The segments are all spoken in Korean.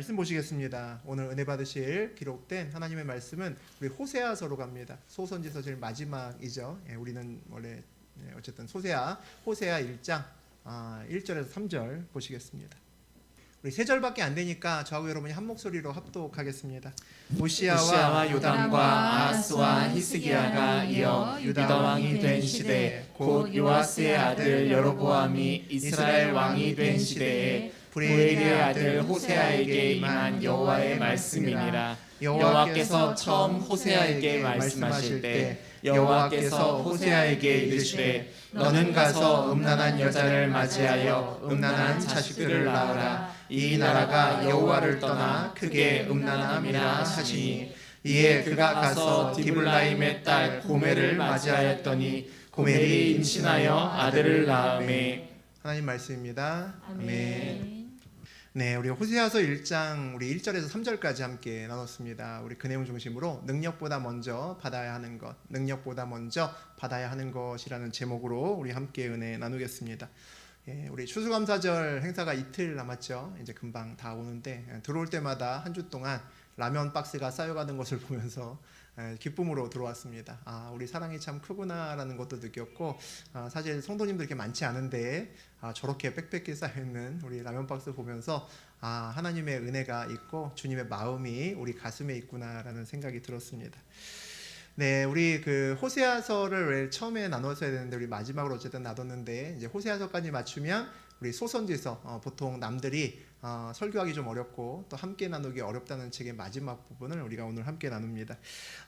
말씀 보시겠습니다. 오늘 은혜 받으실 기록된 하나님의 말씀은 우리 호세아서로 갑니다. 소선지서 제일 마지막이죠. 우리는 원래 어쨌든 호세아 1장 1절에서 3절 보시겠습니다. 우리 세 절밖에 안 되니까 저하고 여러분이 한 목소리로 합독하겠습니다. 우시아와 요담과 아하스와 히스기야가 이어 유다 왕이 된 시대, 곧 요아스의 아들 여로보암이 이스라엘 왕이 된 시대에 브레일의 아들 호세아에게 임한 여호와의 말씀이니라. 여호와께서 처음 호세아에게 말씀하실 때 여호와께서 호세아에게 이르시되 너는 가서 음란한 여자를 맞이하여 음란한 자식들을 낳으라. 이 나라가 여호와를 떠나 크게 음란함이라 하시니, 이에 그가 가서 디블라임의 딸 고멜을 맞이하였더니 고멜이 임신하여 아들을 낳으매. 하나님 말씀입니다. 아멘. 네, 우리 호세아서 1장 우리 1절에서 3절까지 함께 나눴습니다. 우리 그 내용 중심으로 능력보다 먼저 받아야 하는 것, 능력보다 먼저 받아야 하는 것이라는 제목으로 우리 함께 은혜 나누겠습니다. 우리 추수감사절 행사가 이틀 남았죠. 이제 금방 다 오는데 들어올 때마다 한 주 동안 라면 박스가 쌓여가는 것을 보면서 기쁨으로 들어왔습니다. 우리 사랑이 참 크구나라는 것도 느꼈고, 사실 성도님들 이렇게 많지 않은데 저렇게 빽빽히 쌓여있는 우리 라면 박스 보면서 하나님의 은혜가 있고 주님의 마음이 우리 가슴에 있구나라는 생각이 들었습니다. 네, 우리 그 호세아서를 처음에 나눴어야 되는데 우리 마지막으로 어쨌든 나눴는데, 이제 호세아서까지 맞추면 우리 소선지서 보통 남들이 설교하기 좀 어렵고 또 함께 나누기 어렵다는 책의 마지막 부분을 우리가 오늘 함께 나눕니다.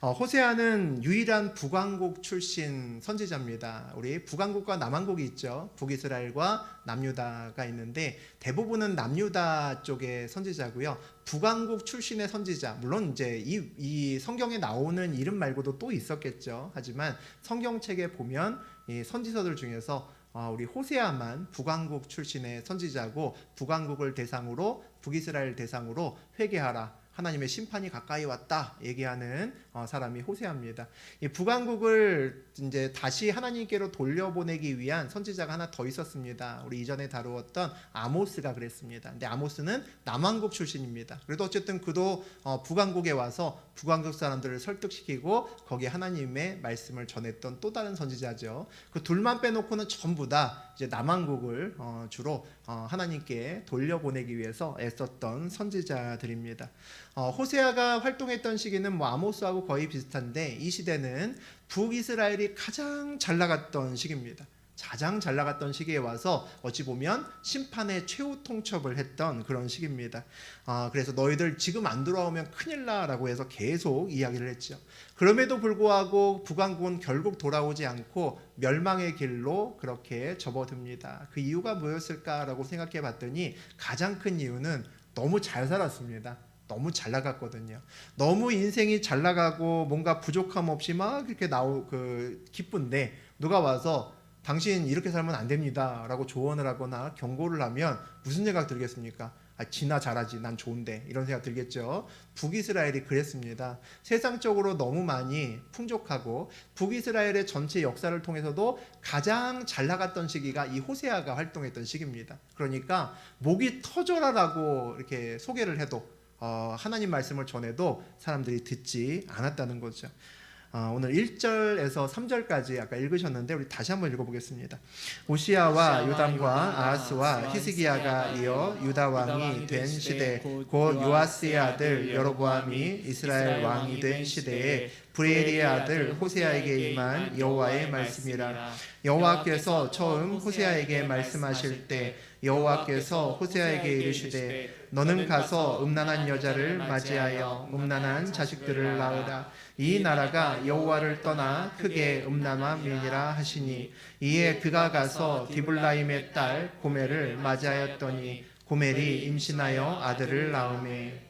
호세아는 유일한 북왕국 출신 선지자입니다. 우리 북왕국과 남왕국이 있죠. 북이스라엘과 남유다가 있는데 대부분은 남유다 쪽의 선지자고요. 북왕국 출신의 선지자, 물론 이제 이 성경에 나오는 이름 말고도 또 있었겠죠. 하지만 성경책에 보면 이 선지서들 중에서 우리 호세아만 북왕국 출신의 선지자고, 북왕국을 대상으로 북이스라엘 대상으로 회개하라, 하나님의 심판이 가까이 왔다 얘기하는 사람이 호세아입니다. 이 북왕국을 이제 다시 하나님께로 돌려보내기 위한 선지자가 하나 더 있었습니다. 우리 이전에 다루었던 아모스가 그랬습니다. 근데 아모스는 남왕국 출신입니다. 그래도 어쨌든 그도 북왕국에 와서 북왕국 사람들을 설득시키고 거기에 하나님의 말씀을 전했던 또 다른 선지자죠. 그 둘만 빼놓고는 전부 다 이제 남왕국을 주로 하나님께 돌려보내기 위해서 애썼던 선지자들입니다. 호세아가 활동했던 시기는 뭐 아모스하고 거의 비슷한데, 이 시대는 북이스라엘이 가장 잘 나갔던 시기입니다. 가장 잘 나갔던 시기에 와서 어찌 보면 심판의 최후 통첩을 했던 그런 시기입니다. 그래서 너희들 지금 안 돌아오면 큰일 나라고 해서 계속 이야기를 했죠. 그럼에도 불구하고 북왕국은 결국 돌아오지 않고 멸망의 길로 그렇게 접어듭니다. 그 이유가 뭐였을까라고 생각해 봤더니 가장 큰 이유는 너무 잘 살았습니다. 너무 잘 나갔거든요. 너무 인생이 잘 나가고 뭔가 부족함 없이 막 이렇게 기쁜데 누가 와서 당신 이렇게 살면 안 됩니다 라고 조언을 하거나 경고를 하면 무슨 생각 들겠습니까? 지나 잘하지, 난 좋은데, 이런 생각 들겠죠. 북이스라엘이 그랬습니다. 세상적으로 너무 많이 풍족하고 북이스라엘의 전체 역사를 통해서도 가장 잘 나갔던 시기가 이 호세아가 활동했던 시기입니다. 그러니까 목이 터져라라고 이렇게 소개를 해도 하나님 말씀을 전해도 사람들이 듣지 않았다는 거죠. 오늘 1절에서 3절까지 아까 읽으셨는데 우리 다시 한번 읽어보겠습니다. 오시아와 요담과 아하스와 히스기야가 이어 유다 왕이 된 시대, 곧 요아스의 아들 여로보암이 이스라엘 왕이 된 시대에 브레일의 아들 호세아에게 임한 여호와의 말씀이라. 여호와께서 처음 호세아에게 말씀하실 때 여호와께서 호세아에게 이르시되 너는 가서 음란한 여자를 맞이하여 음란한 자식들을 낳으라. 이 나라가 여호와를 떠나 크게 음란함이니라 하시니, 이에 그가 가서 디블라임의 딸 고멜을 맞이하였더니 고멜이 임신하여 아들을 낳으매.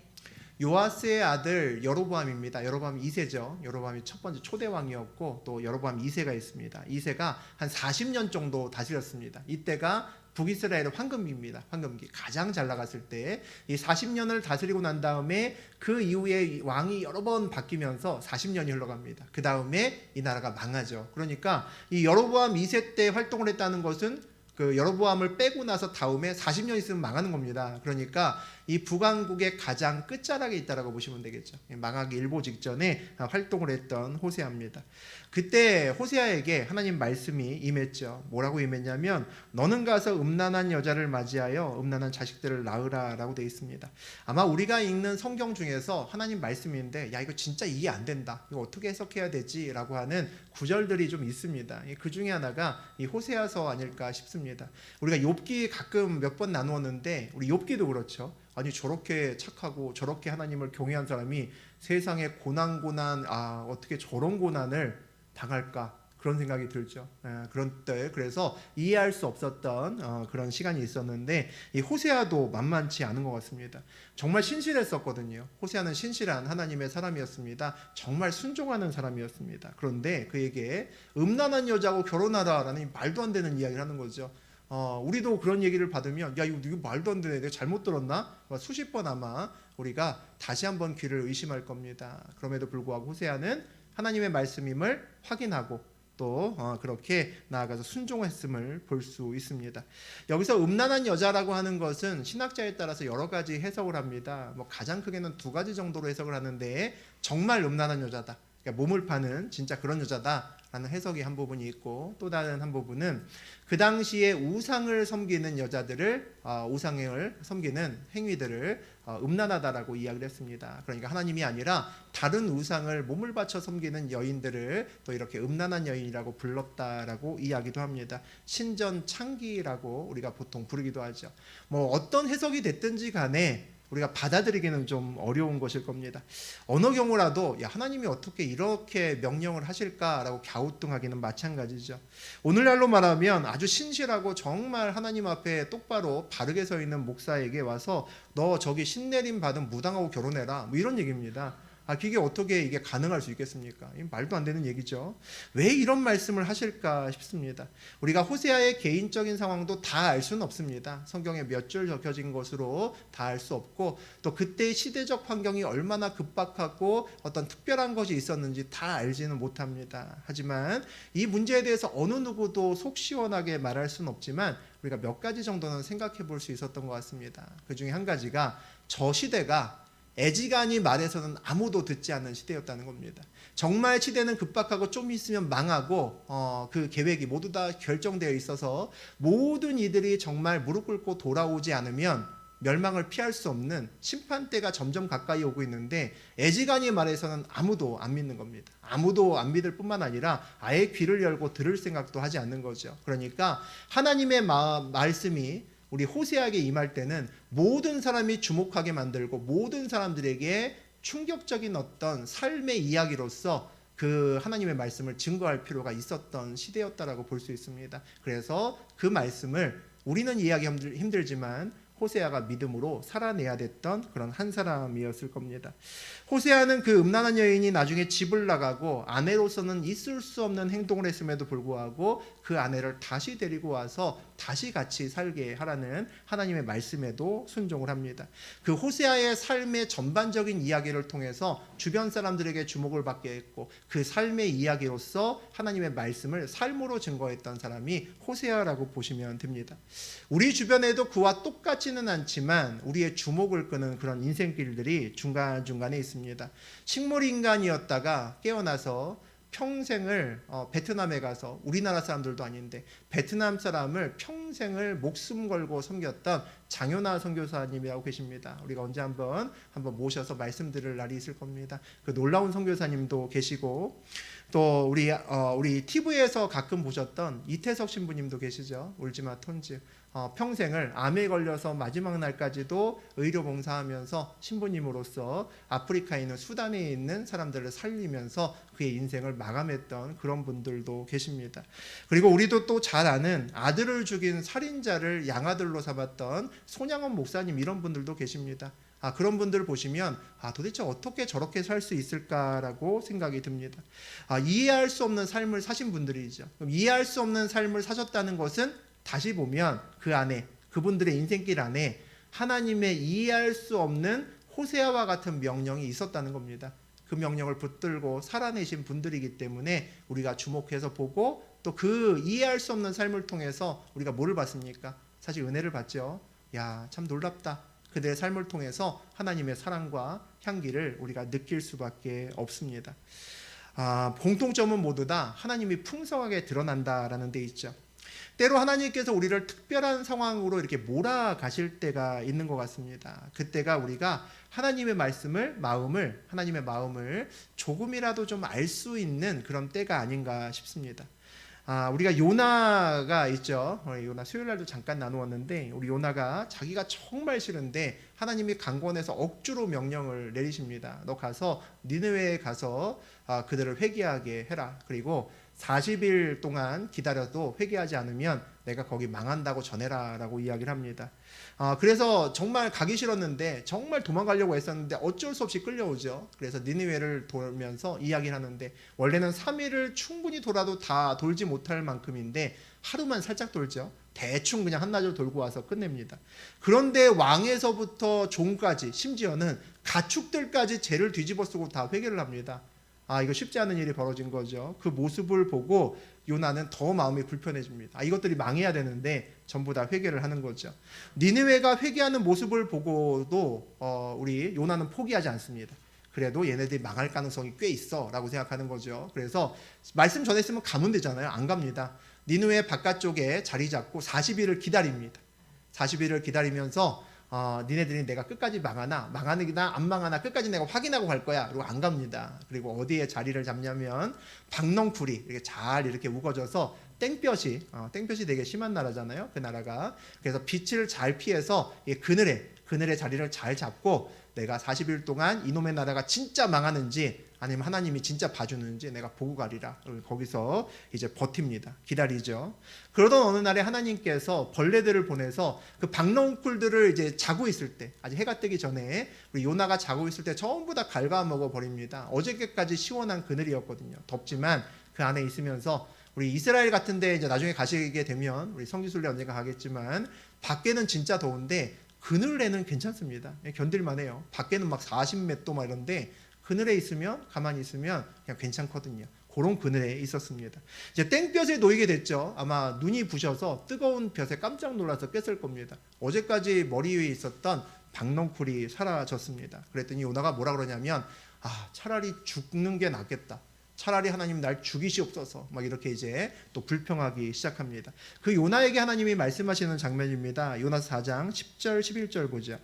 요아스의 아들 여로보암입니다. 여로보암 2세죠. 여로보암이 첫 번째 초대 왕이었고 또 여로보암 2세가 있습니다. 2세가 한 40년 정도 다스렸습니다. 이때가 북이스라엘의 황금기입니다. 황금기. 가장 잘 나갔을 때 이 40년을 다스리고 난 다음에 그 이후에 왕이 여러 번 바뀌면서 40년이 흘러갑니다. 그 다음에 이 나라가 망하죠. 그러니까 이 여로보암 2세 때 활동을 했다는 것은 그 여로보암을 빼고 나서 다음에 40년 있으면 망하는 겁니다. 그러니까 이 북왕국의 가장 끝자락에 있다라고 보시면 되겠죠. 망하기 일보 직전에 활동을 했던 호세아입니다. 그때 호세아에게 하나님 말씀이 임했죠. 뭐라고 임했냐면 너는 가서 음란한 여자를 맞이하여 음란한 자식들을 낳으라 라고 되어 있습니다. 아마 우리가 읽는 성경 중에서 하나님 말씀인데 야 이거 진짜 이해 안 된다, 이거 어떻게 해석해야 되지? 라고 하는 구절들이 좀 있습니다. 그 중에 하나가 이 호세아서 아닐까 싶습니다. 우리가 욥기 가끔 몇 번 나누었는데 우리 욥기도 그렇죠. 아니 저렇게 착하고 저렇게 하나님을 경외한 사람이 세상에 고난 어떻게 저런 고난을 당할까, 그런 생각이 들죠. 그런 때 그래서 이해할 수 없었던 그런 시간이 있었는데 이 호세아도 만만치 않은 것 같습니다. 정말 신실했었거든요. 호세아는 신실한 하나님의 사람이었습니다. 정말 순종하는 사람이었습니다. 그런데 그에게 음란한 여자하고 결혼하라라는 말도 안 되는 이야기를 하는 거죠. 우리도 그런 얘기를 받으면 야 이거 말도 안 되네, 내가 잘못 들었나? 수십 번 아마 우리가 다시 한번 귀를 의심할 겁니다. 그럼에도 불구하고 호세아는 하나님의 말씀임을 확인하고 또 그렇게 나아가서 순종했음을 볼 수 있습니다. 여기서 음란한 여자라고 하는 것은 신학자에 따라서 여러 가지 해석을 합니다. 가장 크게는 두 가지 정도로 해석을 하는데 정말 음란한 여자다, 그러니까 몸을 파는 진짜 그런 여자다 라는 해석이 한 부분이 있고, 또 다른 한 부분은 그 당시에 우상을 섬기는 여자들을 우상을 섬기는 행위들을 음란하다라고 이야기를 했습니다. 그러니까 하나님이 아니라 다른 우상을 몸을 바쳐 섬기는 여인들을 또 이렇게 음란한 여인이라고 불렀다라고 이야기도 합니다. 신전창기라고 우리가 보통 부르기도 하죠. 어떤 해석이 됐든지 간에 우리가 받아들이기는 좀 어려운 것일 겁니다. 어느 경우라도 야 하나님이 어떻게 이렇게 명령을 하실까라고 갸우뚱하기는 마찬가지죠. 오늘날로 말하면 아주 신실하고 정말 하나님 앞에 똑바로 바르게 서 있는 목사에게 와서 너 저기 신내림 받은 무당하고 결혼해라 이런 얘기입니다. 그게 어떻게 이게 가능할 수 있겠습니까? 말도 안 되는 얘기죠. 왜 이런 말씀을 하실까 싶습니다. 우리가 호세아의 개인적인 상황도 다 알 수는 없습니다. 성경에 몇 줄 적혀진 것으로 다 알 수 없고, 또 그때의 시대적 환경이 얼마나 급박하고 어떤 특별한 것이 있었는지 다 알지는 못합니다. 하지만 이 문제에 대해서 어느 누구도 속 시원하게 말할 수는 없지만 우리가 몇 가지 정도는 생각해 볼 수 있었던 것 같습니다. 그 중에 한 가지가 저 시대가 애지간히 말해서는 아무도 듣지 않는 시대였다는 겁니다. 정말 시대는 급박하고 좀 있으면 망하고 그 계획이 모두 다 결정되어 있어서 모든 이들이 정말 무릎 꿇고 돌아오지 않으면 멸망을 피할 수 없는 심판대가 점점 가까이 오고 있는데 애지간히 말해서는 아무도 안 믿는 겁니다. 아무도 안 믿을 뿐만 아니라 아예 귀를 열고 들을 생각도 하지 않는 거죠. 그러니까 하나님의 말씀이 우리 호세아에게 임할 때는 모든 사람이 주목하게 만들고 모든 사람들에게 충격적인 어떤 삶의 이야기로서 그 하나님의 말씀을 증거할 필요가 있었던 시대였다라고 볼 수 있습니다. 그래서 그 말씀을 우리는 이해하기 힘들지만 호세아가 믿음으로 살아내야 됐던 그런 한 사람이었을 겁니다. 호세아는 그 음란한 여인이 나중에 집을 나가고 아내로서는 있을 수 없는 행동을 했음에도 불구하고 그 아내를 다시 데리고 와서 다시 같이 살게 하라는 하나님의 말씀에도 순종을 합니다. 그 호세아의 삶의 전반적인 이야기를 통해서 주변 사람들에게 주목을 받게 했고 그 삶의 이야기로서 하나님의 말씀을 삶으로 증거했던 사람이 호세아라고 보시면 됩니다. 우리 주변에도 그와 똑같지는 않지만 우리의 주목을 끄는 그런 인생길들이 중간중간에 있습니다. 식물인간이었다가 깨어나서 평생을 베트남에 가서, 우리나라 사람들도 아닌데 베트남 사람을 평생을 목숨 걸고 섬겼던 장효나 선교사님이라고 계십니다. 우리가 언제 한번 모셔서 말씀드릴 날이 있을 겁니다. 그 놀라운 선교사님도 계시고, 또 우리 TV에서 가끔 보셨던 이태석 신부님도 계시죠. 울지마 톤즈. 평생을 암에 걸려서 마지막 날까지도 의료 봉사하면서 신부님으로서 아프리카에 있는 수단에 있는 사람들을 살리면서 그의 인생을 마감했던 그런 분들도 계십니다. 그리고 우리도 또 잘 아는 아들을 죽인 살인자를 양아들로 삼았던 손양원 목사님, 이런 분들도 계십니다. 그런 분들을 보시면 도대체 어떻게 저렇게 살 수 있을까라고 생각이 듭니다. 이해할 수 없는 삶을 사신 분들이죠. 그럼 이해할 수 없는 삶을 사셨다는 것은 다시 보면 그 안에, 그분들의 인생길 안에 하나님의 이해할 수 없는 호세아와 같은 명령이 있었다는 겁니다. 그 명령을 붙들고 살아내신 분들이기 때문에 우리가 주목해서 보고, 또 그 이해할 수 없는 삶을 통해서 우리가 뭐를 받습니까? 사실 은혜를 받죠. 야, 참 놀랍다. 그들의 삶을 통해서 하나님의 사랑과 향기를 우리가 느낄 수밖에 없습니다. 공통점은 모두 다 하나님이 풍성하게 드러난다라는 데 있죠. 때로 하나님께서 우리를 특별한 상황으로 이렇게 몰아가실 때가 있는 것 같습니다. 그때가 우리가 하나님의 하나님의 마음을 조금이라도 좀 알 수 있는 그런 때가 아닌가 싶습니다. 우리가 요나가 있죠. 요나 수요일 날도 잠깐 나누었는데, 우리 요나가 자기가 정말 싫은데 하나님이 강권해서 억지로 명령을 내리십니다. 너 가서 니느웨에 가서 그들을 회개하게 해라. 그리고 40일 동안 기다려도 회개하지 않으면 내가 거기 망한다고 전해라 라고 이야기를 합니다. 그래서 정말 가기 싫었는데, 정말 도망가려고 했었는데 어쩔 수 없이 끌려오죠. 그래서 니느웨를 돌면서 이야기를 하는데, 원래는 3일을 충분히 돌아도 다 돌지 못할 만큼인데 하루만 살짝 돌죠. 대충 그냥 한나절 돌고 와서 끝냅니다. 그런데 왕에서부터 종까지, 심지어는 가축들까지 죄를 뒤집어 쓰고 다 회개를 합니다. 이거 쉽지 않은 일이 벌어진 거죠. 그 모습을 보고 요나는 더 마음이 불편해집니다. 이것들이 망해야 되는데 전부 다 회개를 하는 거죠. 니느웨가 회개하는 모습을 보고도 우리 요나는 포기하지 않습니다. 그래도 얘네들이 망할 가능성이 꽤 있어 라고 생각하는 거죠. 그래서 말씀 전했으면 가면 되잖아요. 안 갑니다. 니느웨 바깥쪽에 자리 잡고 40일을 기다립니다. 40일을 기다리면서 니네들이 내가 끝까지 망하나 안 망하나 끝까지 내가 확인하고 갈 거야. 그리고 안 갑니다. 그리고 어디에 자리를 잡냐면 박넝쿨이 이렇게 잘 이렇게 우거져서 땡볕이 되게 심한 나라잖아요. 그 나라가. 그래서 빛을 잘 피해서 그늘에 자리를 잘 잡고, 내가 40일 동안 이놈의 나라가 진짜 망하는지 아니면 하나님이 진짜 봐주는지 내가 보고 가리라. 거기서 이제 버팁니다. 기다리죠. 그러던 어느 날에 하나님께서 벌레들을 보내서 그 박넝쿨들을 이제 자고 있을 때, 아직 해가 뜨기 전에 우리 요나가 자고 있을 때 전부 다 갉아먹어 버립니다. 어저께까지 시원한 그늘이었거든요. 덥지만 그 안에 있으면서, 우리 이스라엘 같은 데 이제 나중에 가시게 되면, 우리 성지순례 언젠가 가겠지만 밖에는 진짜 더운데 그늘에는 괜찮습니다. 견딜만 해요. 밖에는 막 40몇 도 막 이런데 그늘에 있으면, 가만히 있으면 그냥 괜찮거든요. 그런 그늘에 있었습니다. 이제 땡볕에 놓이게 됐죠. 아마 눈이 부셔서 뜨거운 볕에 깜짝 놀라서 깼을 겁니다. 어제까지 머리 위에 있었던 박넝쿨이 사라졌습니다. 그랬더니 요나가 뭐라 그러냐면, 차라리 죽는 게 낫겠다. 차라리 하나님 날 죽이시옵소서. 막 이렇게 이제 또 불평하기 시작합니다. 그 요나에게 하나님이 말씀하시는 장면입니다. 요나서 4장 10절 11절 보죠.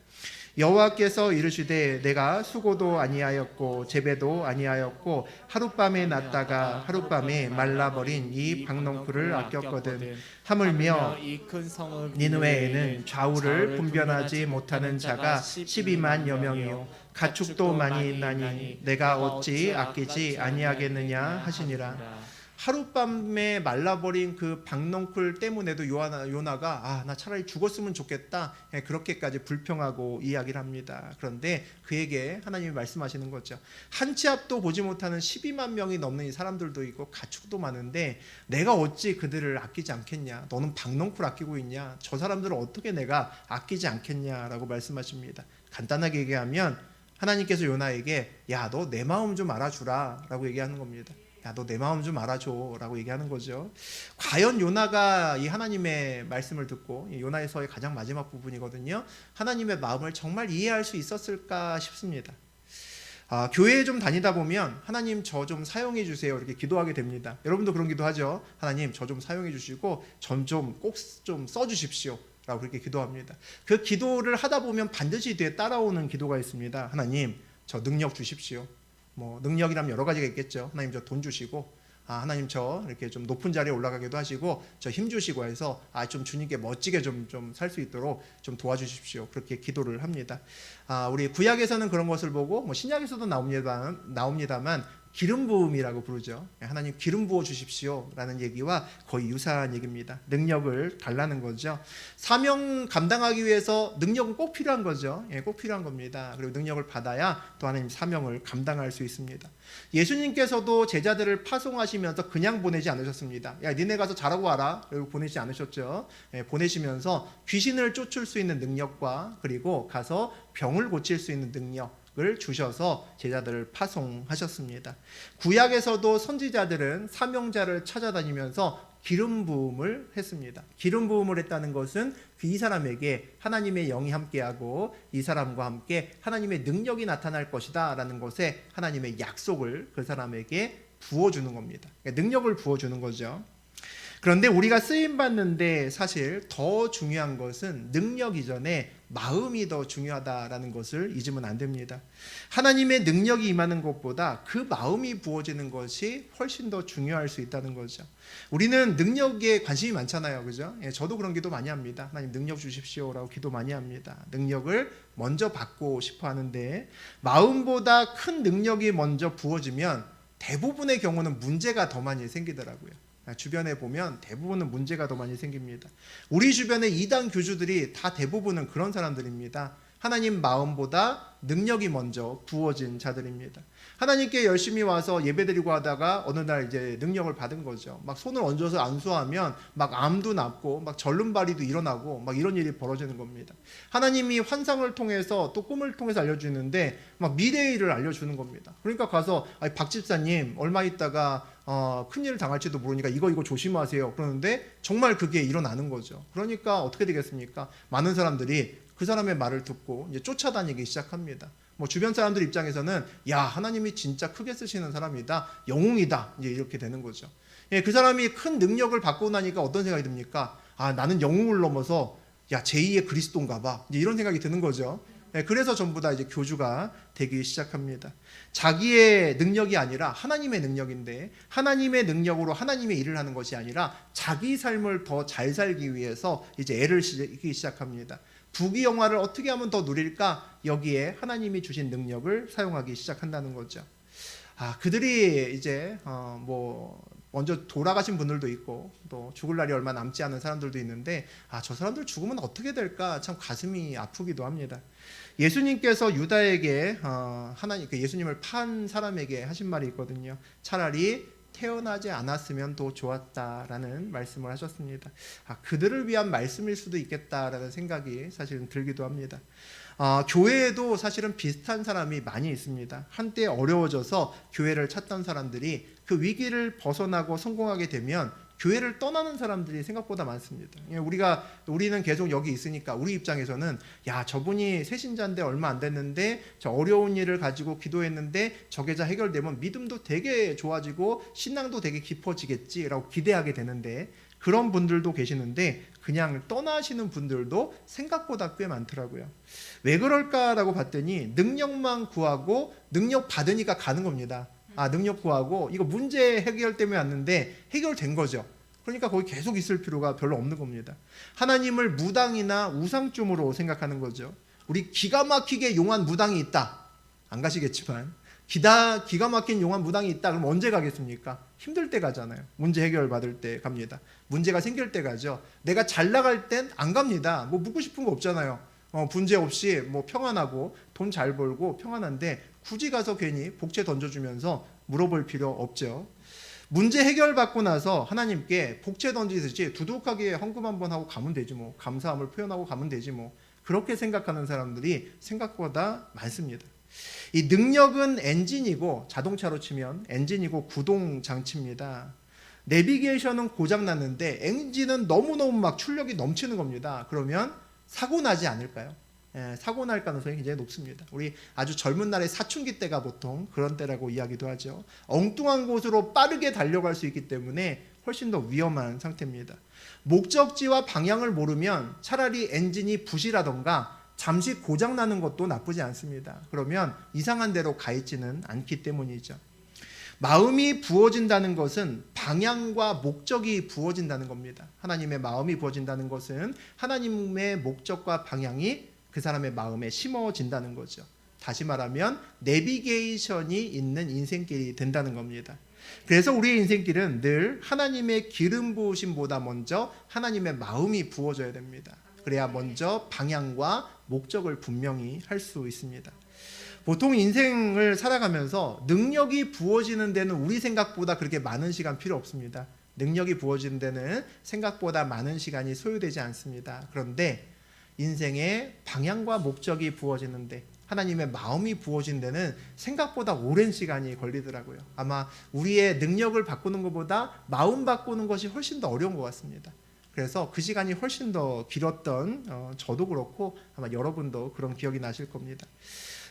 여호와께서 이르시되 내가 수고도 아니하였고 재배도 아니하였고 하룻밤에 났다가 하룻밤에 말라버린 이 박넝쿨을 아꼈거든. 하물며 이 큰 성읍 니느웨에는 좌우를 분별하지 못하는 자가 12만여 명이요 가축도 많이 있나니 내가 어찌 아끼지 아니하겠느냐 하시니라. 하룻밤에 말라버린 그 박넝쿨 때문에도 요나가 나 차라리 죽었으면 좋겠다, 그렇게까지 불평하고 이야기를 합니다. 그런데 그에게 하나님이 말씀하시는 거죠. 한 치 앞도 보지 못하는 12만 명이 넘는 이 사람들도 있고 가축도 많은데 내가 어찌 그들을 아끼지 않겠냐. 너는 박넝쿨 아끼고 있냐. 저 사람들을 어떻게 내가 아끼지 않겠냐라고 말씀하십니다. 간단하게 얘기하면 하나님께서 요나에게 너 내 마음 좀 알아주라 라고 얘기하는 겁니다. 너 내 마음 좀 알아줘 라고 얘기하는 거죠. 과연 요나가 이 하나님의 말씀을 듣고, 요나에서의 가장 마지막 부분이거든요, 하나님의 마음을 정말 이해할 수 있었을까 싶습니다. 교회에 좀 다니다 보면 하나님 저 좀 사용해 주세요 이렇게 기도하게 됩니다. 여러분도 그런 기도하죠. 하나님 저 좀 사용해 주시고 전 좀 꼭 좀 써주십시오 라고 그렇게 기도합니다. 그 기도를 하다 보면 반드시 뒤에 따라오는 기도가 있습니다. 하나님 저 능력 주십시오. 능력이라면 여러 가지가 있겠죠. 하나님 저 돈 주시고, 하나님 저 이렇게 좀 높은 자리에 올라가기도 하시고 저 힘 주시고 해서 좀 주님께 멋지게 좀 살 수 있도록 좀 도와주십시오. 그렇게 기도를 합니다. 우리 구약에서는 그런 것을 보고 신약에서도 나옵니다만 기름 부음이라고 부르죠. 하나님 기름 부어 주십시오 라는 얘기와 거의 유사한 얘기입니다. 능력을 달라는 거죠. 사명 감당하기 위해서 능력은 꼭 필요한 거죠. 꼭 필요한 겁니다. 그리고 능력을 받아야 또 하나님 사명을 감당할 수 있습니다. 예수님께서도 제자들을 파송하시면서 그냥 보내지 않으셨습니다. 니네 가서 잘하고 와라 그리고 보내지 않으셨죠. 보내시면서 귀신을 쫓을 수 있는 능력과 그리고 가서 병을 고칠 수 있는 능력 을 주셔서 제자들을 파송하셨습니다. 구약에서도 선지자들은 사명자를 찾아다니면서 기름 부음을 했습니다. 기름 부음을 했다는 것은 이 사람에게 하나님의 영이 함께하고 이 사람과 함께 하나님의 능력이 나타날 것이다 라는 것에 하나님의 약속을 그 사람에게 부어주는 겁니다. 그러니까 능력을 부어주는 거죠. 그런데 우리가 쓰임받는데 사실 더 중요한 것은 능력 이전에 마음이 더 중요하다라는 것을 잊으면 안 됩니다. 하나님의 능력이 임하는 것보다 그 마음이 부어지는 것이 훨씬 더 중요할 수 있다는 거죠. 우리는 능력에 관심이 많잖아요. 그죠? 예, 저도 그런 기도 많이 합니다. 하나님 능력 주십시오라고 기도 많이 합니다. 능력을 먼저 받고 싶어 하는데 마음보다 큰 능력이 먼저 부어지면 대부분의 경우는 문제가 더 많이 생기더라고요. 주변에 보면 대부분은 문제가 더 많이 생깁니다. 우리 주변의 이단 교주들이 다 대부분은 그런 사람들입니다. 하나님 마음보다 능력이 먼저 부어진 자들입니다. 하나님께 열심히 와서 예배드리고 하다가 어느 날 이제 능력을 받은 거죠. 막 손을 얹어서 안수하면 막 암도 낫고 막 절름발이도 일어나고 막 이런 일이 벌어지는 겁니다. 하나님이 환상을 통해서 또 꿈을 통해서 알려주는데 막 미래의 일을 알려주는 겁니다. 그러니까 가서 박 집사님 얼마 있다가 큰일 당할지도 모르니까 이거 조심하세요. 그러는데 정말 그게 일어나는 거죠. 그러니까 어떻게 되겠습니까? 많은 사람들이 그 사람의 말을 듣고 이제 쫓아다니기 시작합니다. 뭐 주변 사람들 입장에서는 야 하나님이 진짜 크게 쓰시는 사람이다, 영웅이다 이제 이렇게 되는 거죠. 예, 그 사람이 큰 능력을 받고 나니까 어떤 생각이 듭니까? 아 나는 영웅을 넘어서 야 제2의 그리스도인가봐 이제 이런 생각이 드는 거죠. 예, 그래서 전부 다 이제 교주가 되기 시작합니다. 자기의 능력이 아니라 하나님의 능력인데 하나님의 능력으로 하나님의 일을 하는 것이 아니라 자기 삶을 더 잘 살기 위해서 이제 애를 쓰기 시작합니다. 부귀영화를 어떻게 하면 더 누릴까? 여기에 하나님이 주신 능력을 사용하기 시작한다는 거죠. 그들이 이제 먼저 돌아가신 분들도 있고 또 죽을 날이 얼마 남지 않은 사람들도 있는데 저 사람들 죽으면 어떻게 될까 참 가슴이 아프기도 합니다. 예수님께서 유다에게 예수님을 판 사람에게 하신 말이 있거든요. 차라리 태어나지 않았으면 더 좋았다라는 말씀을 하셨습니다. 그들을 위한 말씀일 수도 있겠다라는 생각이 사실은 들기도 합니다. 교회에도 사실은 비슷한 사람이 많이 있습니다. 한때 어려워져서 교회를 찾던 사람들이 그 위기를 벗어나고 성공하게 되면 교회를 떠나는 사람들이 생각보다 많습니다. 우리는 계속 여기 있으니까 우리 입장에서는 야 저분이 새신자인데 얼마 안 됐는데 저 어려운 일을 가지고 기도했는데 저 계좌 해결되면 믿음도 되게 좋아지고 신앙도 되게 깊어지겠지라고 기대하게 되는데 그런 분들도 계시는데 그냥 떠나시는 분들도 생각보다 꽤 많더라고요. 왜 그럴까라고 봤더니 능력만 구하고 능력 받으니까 가는 겁니다. 능력 구하고 이거 문제 해결 때문에 왔는데 해결된 거죠. 그러니까 거기 계속 있을 필요가 별로 없는 겁니다. 하나님을 무당이나 우상쯤으로 생각하는 거죠. 우리 기가 막히게 용한 무당이 있다. 안 가시겠지만 기가 막힌 용한 무당이 있다. 그럼 언제 가겠습니까? 힘들 때 가잖아요. 문제 해결 받을 때 갑니다. 문제가 생길 때 가죠. 내가 잘 나갈 땐 안 갑니다. 뭐 묻고 싶은 거 없잖아요. 문제 없이 뭐 평안하고 돈 잘 벌고 평안한데 굳이 가서 괜히 복채 던져주면서 물어볼 필요 없죠. 문제 해결받고 나서 하나님께 복채 던지듯이 두둑하게 헌금 한번 하고 가면 되지 뭐. 감사함을 표현하고 가면 되지 뭐. 그렇게 생각하는 사람들이 생각보다 많습니다. 이 능력은 엔진이고 자동차로 치면 엔진이고 구동 장치입니다. 내비게이션은 고장 났는데 엔진은 너무너무 막 출력이 넘치는 겁니다. 그러면 사고 나지 않을까요? 사고 날 가능성이 굉장히 높습니다. 우리 아주 젊은 날의 사춘기 때가 보통 그런 때라고 이야기도 하죠. 엉뚱한 곳으로 빠르게 달려갈 수 있기 때문에 훨씬 더 위험한 상태입니다. 목적지와 방향을 모르면 차라리 엔진이 부실하던가 잠시 고장 나는 것도 나쁘지 않습니다. 그러면 이상한 데로 가 있지는 않기 때문이죠. 마음이 부어진다는 것은 방향과 목적이 부어진다는 겁니다. 하나님의 마음이 부어진다는 것은 하나님의 목적과 방향이 그 사람의 마음에 심어진다는 거죠. 다시 말하면 내비게이션이 있는 인생길이 된다는 겁니다. 그래서 우리의 인생길은 늘 하나님의 기름 부으심보다 먼저 하나님의 마음이 부어져야 됩니다. 그래야 먼저 방향과 목적을 분명히 할 수 있습니다. 보통 인생을 살아가면서 능력이 부어지는 데는 우리 생각보다 그렇게 많은 시간 필요 없습니다. 능력이 부어지는 데는 생각보다 많은 시간이 소요되지 않습니다. 그런데 인생의 방향과 목적이 부어지는데 하나님의 마음이 부어진 데는 생각보다 오랜 시간이 걸리더라고요. 아마 우리의 능력을 바꾸는 것보다 마음 바꾸는 것이 훨씬 더 어려운 것 같습니다. 그래서 그 시간이 훨씬 더 길었던 저도 그렇고 아마 여러분도 그런 기억이 나실 겁니다.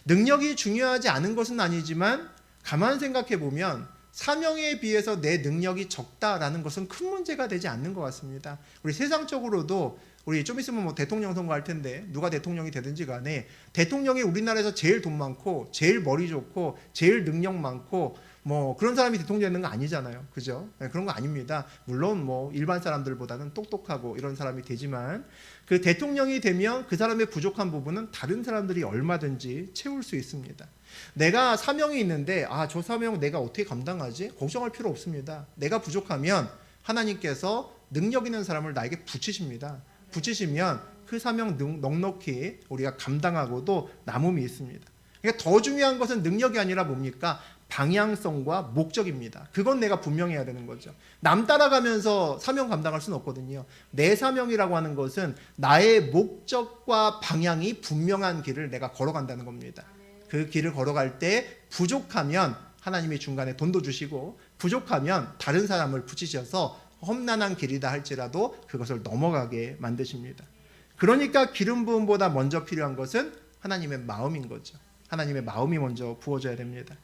능력이 중요하지 않은 것은 아니지만 가만 생각해 보면 사명에 비해서 내 능력이 적다라는 것은 큰 문제가 되지 않는 것 같습니다. 우리 세상적으로도 우리 좀 있으면 뭐 대통령 선거할 텐데 누가 대통령이 되든지 간에 대통령이 우리나라에서 제일 돈 많고 제일 머리 좋고 제일 능력 많고 뭐 그런 사람이 대통령 되는 거 아니잖아요. 그죠? 네, 그런 거 아닙니다. 물론 뭐 일반 사람들보다는 똑똑하고 이런 사람이 되지만 그 대통령이 되면 그 사람의 부족한 부분은 다른 사람들이 얼마든지 채울 수 있습니다. 내가 사명이 있는데 저 사명 내가 어떻게 감당하지? 걱정할 필요 없습니다. 내가 부족하면 하나님께서 능력 있는 사람을 나에게 붙이십니다. 붙이시면 그 사명 넉넉히 우리가 감당하고도 남음이 있습니다. 그러니까 더 중요한 것은 능력이 아니라 뭡니까? 방향성과 목적입니다. 그건 내가 분명해야 되는 거죠. 남 따라가면서 사명 감당할 수는 없거든요. 내 사명이라고 하는 것은 나의 목적과 방향이 분명한 길을 내가 걸어간다는 겁니다. 그 길을 걸어갈 때 부족하면 하나님이 중간에 돈도 주시고 부족하면 다른 사람을 붙이셔서 험난한 길이다 할지라도 그것을 넘어가게 만드십니다. 그러니까 기름 부음보다 먼저 필요한 것은 하나님의 마음인 거죠. 하나님의 마음이 먼저 부어져야 됩니다.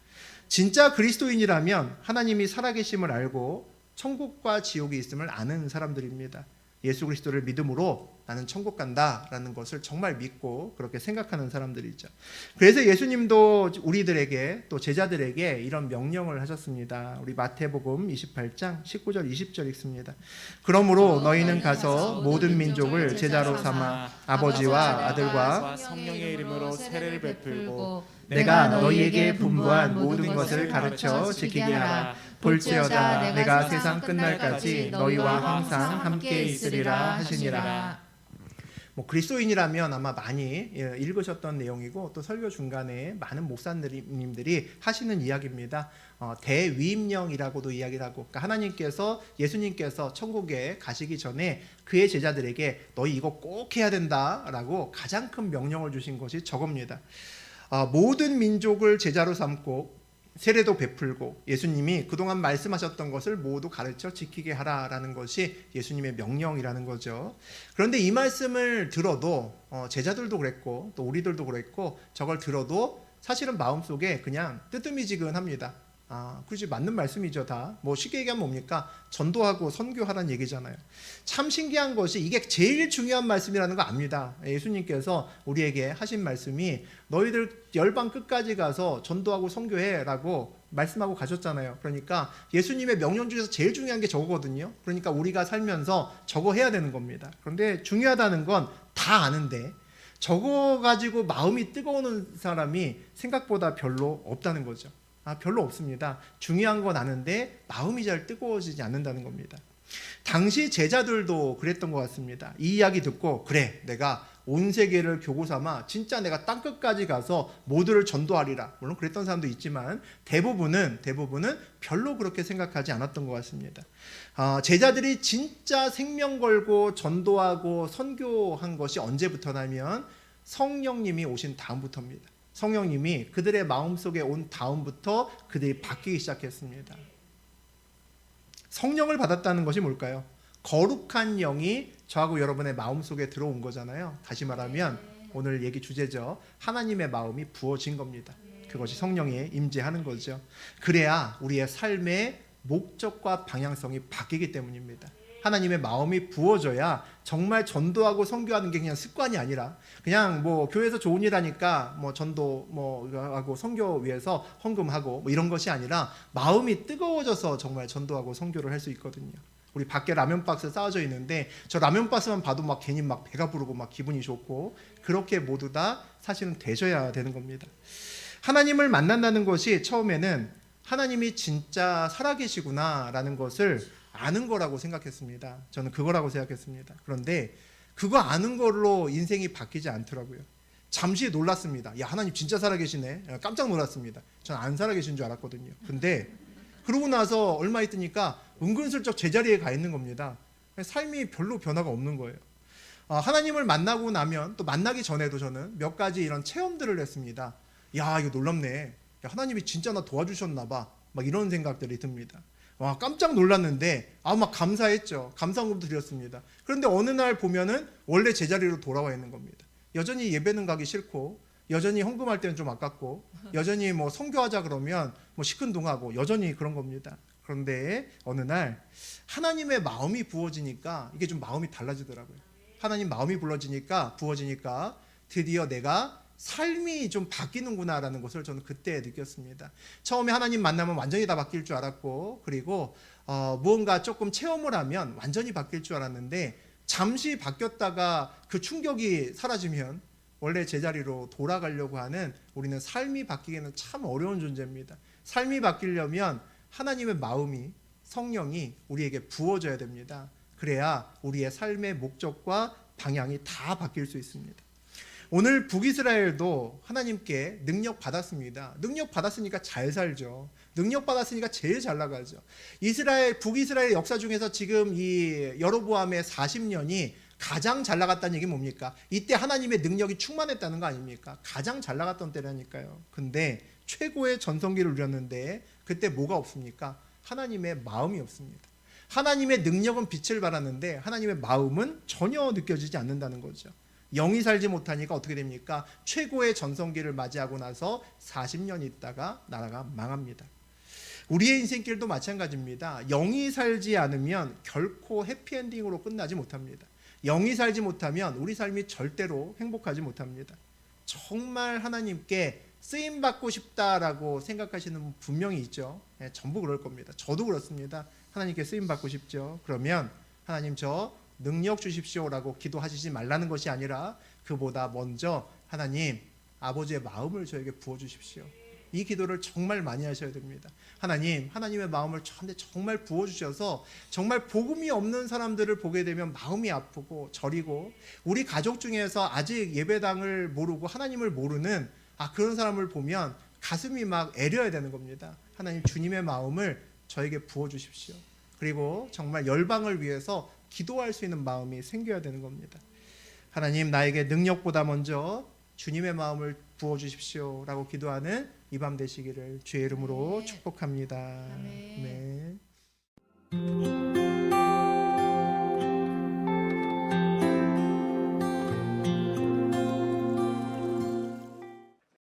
진짜 그리스도인이라면 하나님이 살아계심을 알고 천국과 지옥이 있음을 아는 사람들입니다. 예수 그리스도를 믿음으로 나는 천국 간다라는 것을 정말 믿고 그렇게 생각하는 사람들이죠. 그래서 예수님도 우리들에게 또 제자들에게 이런 명령을 하셨습니다. 우리 마태복음 28장 19절 20절 읽습니다. 그러므로 너희는 가서 모든 민족을 제자로 삼아 아버지와 아들과 성령의 이름으로 세례를 베풀고 내가 너희에게 분부한 모든 것을 가르쳐 지키게 하라. 볼지어다 내가 세상 끝날까지 너희와 항상 함께 있으리라 하시니라. 뭐 그리스도인이라면 아마 많이 읽으셨던 내용이고 또 설교 중간에 많은 목사님들이 하시는 이야기입니다. 대위임령이라고도 이야기를 하고, 그러니까 하나님께서 예수님께서 천국에 가시기 전에 그의 제자들에게 너희 이거 꼭 해야 된다라고 가장 큰 명령을 주신 것이 저겁니다. 모든 민족을 제자로 삼고 세례도 베풀고 예수님이 그동안 말씀하셨던 것을 모두 가르쳐 지키게 하라라는 것이 예수님의 명령이라는 거죠. 그런데 이 말씀을 들어도 제자들도 그랬고 또 우리들도 그랬고 저걸 들어도 사실은 마음속에 그냥 뜨뜨미지근합니다. 그렇지 맞는 말씀이죠. 다 뭐 쉽게 얘기하면 뭡니까? 전도하고 선교하라는 얘기잖아요. 참 신기한 것이 이게 제일 중요한 말씀이라는 거 압니다. 예수님께서 우리에게 하신 말씀이 너희들 열방 끝까지 가서 전도하고 선교해라고 말씀하고 가셨잖아요. 그러니까 예수님의 명령 중에서 제일 중요한 게 저거거든요. 그러니까 우리가 살면서 저거 해야 되는 겁니다. 그런데 중요하다는 건 다 아는데 저거 가지고 마음이 뜨거운 사람이 생각보다 별로 없다는 거죠. 별로 없습니다. 중요한 건 아는데 마음이 잘 뜨거워지지 않는다는 겁니다. 당시 제자들도 그랬던 것 같습니다. 이 이야기 듣고 그래 내가 온 세계를 교구 삼아 진짜 내가 땅끝까지 가서 모두를 전도하리라. 물론 그랬던 사람도 있지만 대부분은 별로 그렇게 생각하지 않았던 것 같습니다. 제자들이 진짜 생명 걸고 전도하고 선교한 것이 언제부터냐면 성령님이 오신 다음부터입니다. 성령님이 그들의 마음속에 온 다음부터 그들이 바뀌기 시작했습니다. 성령을 받았다는 것이 뭘까요? 거룩한 영이 저하고 여러분의 마음속에 들어온 거잖아요. 다시 말하면 오늘 얘기 주제죠. 하나님의 마음이 부어진 겁니다. 그것이 성령에 임재하는 거죠. 그래야 우리의 삶의 목적과 방향성이 바뀌기 때문입니다. 하나님의 마음이 부어져야 정말 전도하고 선교하는 게 그냥 습관이 아니라 그냥 뭐 교회에서 좋은 일 하니까 뭐 전도 뭐 하고 선교 위해서 헌금하고 뭐 이런 것이 아니라 마음이 뜨거워져서 정말 전도하고 선교를 할 수 있거든요. 우리 밖에 라면 박스 쌓아져 있는데 저 라면 박스만 봐도 막 괜히 막 배가 부르고 막 기분이 좋고 그렇게 모두 다 사실은 되셔야 되는 겁니다. 하나님을 만난다는 것이 처음에는 하나님이 진짜 살아계시구나라는 것을 아는 거라고 생각했습니다. 저는 그거라고 생각했습니다. 그런데 그거 아는 걸로 인생이 바뀌지 않더라고요. 잠시 놀랐습니다. 야 하나님 진짜 살아계시네. 깜짝 놀랐습니다. 전 안 살아계신 줄 알았거든요. 근데 그러고 나서 얼마 있으니까 은근슬쩍 제자리에 가 있는 겁니다. 삶이 별로 변화가 없는 거예요. 하나님을 만나고 나면 또 만나기 전에도 저는 몇 가지 이런 체험들을 했습니다. 야, 이거 놀랍네. 야, 하나님이 진짜 나 도와주셨나 봐. 막 이런 생각들이 듭니다. 와, 깜짝 놀랐는데 막 감사했죠. 감사금도 드렸습니다. 그런데 어느 날 보면은 원래 제자리로 돌아와 있는 겁니다. 여전히 예배는 가기 싫고, 여전히 헌금할 때는 좀 아깝고, 여전히 뭐 선교하자 그러면 뭐 시큰둥하고 여전히 그런 겁니다. 그런데 어느 날 하나님의 마음이 부어지니까 이게 좀 마음이 달라지더라고요. 하나님 마음이 부어지니까 드디어 내가 삶이 좀 바뀌는구나라는 것을 저는 그때 느꼈습니다. 처음에 하나님 만나면 완전히 다 바뀔 줄 알았고, 그리고 무언가 조금 체험을 하면 완전히 바뀔 줄 알았는데, 잠시 바뀌었다가 그 충격이 사라지면 원래 제자리로 돌아가려고 하는, 우리는 삶이 바뀌기는 참 어려운 존재입니다. 삶이 바뀌려면 하나님의 마음이, 성령이 우리에게 부어져야 됩니다. 그래야 우리의 삶의 목적과 방향이 다 바뀔 수 있습니다. 오늘 북이스라엘도 하나님께 능력 받았습니다. 능력 받았으니까 잘 살죠. 능력 받았으니까 제일 잘 나가죠. 북이스라엘 역사 중에서 지금 이 여로보암의 40년이 가장 잘 나갔다는 얘기 뭡니까? 이때 하나님의 능력이 충만했다는 거 아닙니까? 가장 잘 나갔던 때라니까요. 근데 최고의 전성기를 누렸는데 그때 뭐가 없습니까? 하나님의 마음이 없습니다. 하나님의 능력은 빛을 발하는데 하나님의 마음은 전혀 느껴지지 않는다는 거죠. 영이 살지 못하니까 어떻게 됩니까? 최고의 전성기를 맞이하고 나서 40년 있다가 나라가 망합니다. 우리의 인생길도 마찬가지입니다. 영이 살지 않으면 결코 해피엔딩으로 끝나지 못합니다. 영이 살지 못하면 우리 삶이 절대로 행복하지 못합니다. 정말 하나님께 쓰임받고 싶다라고 생각하시는 분 분명히 있죠. 전부 그럴 겁니다. 저도 그렇습니다. 하나님께 쓰임받고 싶죠. 그러면 하나님 저 능력 주십시오라고 기도하시지 말라는 것이 아니라 그보다 먼저 하나님 아버지의 마음을 저에게 부어주십시오. 이 기도를 정말 많이 하셔야 됩니다. 하나님의 마음을 저한테 정말 부어주셔서 정말 복음이 없는 사람들을 보게 되면 마음이 아프고 저리고, 우리 가족 중에서 아직 예배당을 모르고 하나님을 모르는 그런 사람을 보면 가슴이 막 애려야 되는 겁니다. 하나님 주님의 마음을 저에게 부어주십시오. 그리고 정말 열방을 위해서 기도할 수 있는 마음이 생겨야 되는 겁니다. 하나님 나에게 능력보다 먼저 주님의 마음을 부어주십시오 라고 기도하는 이 밤 되시기를 주의 이름으로 축복합니다. 아멘. 네.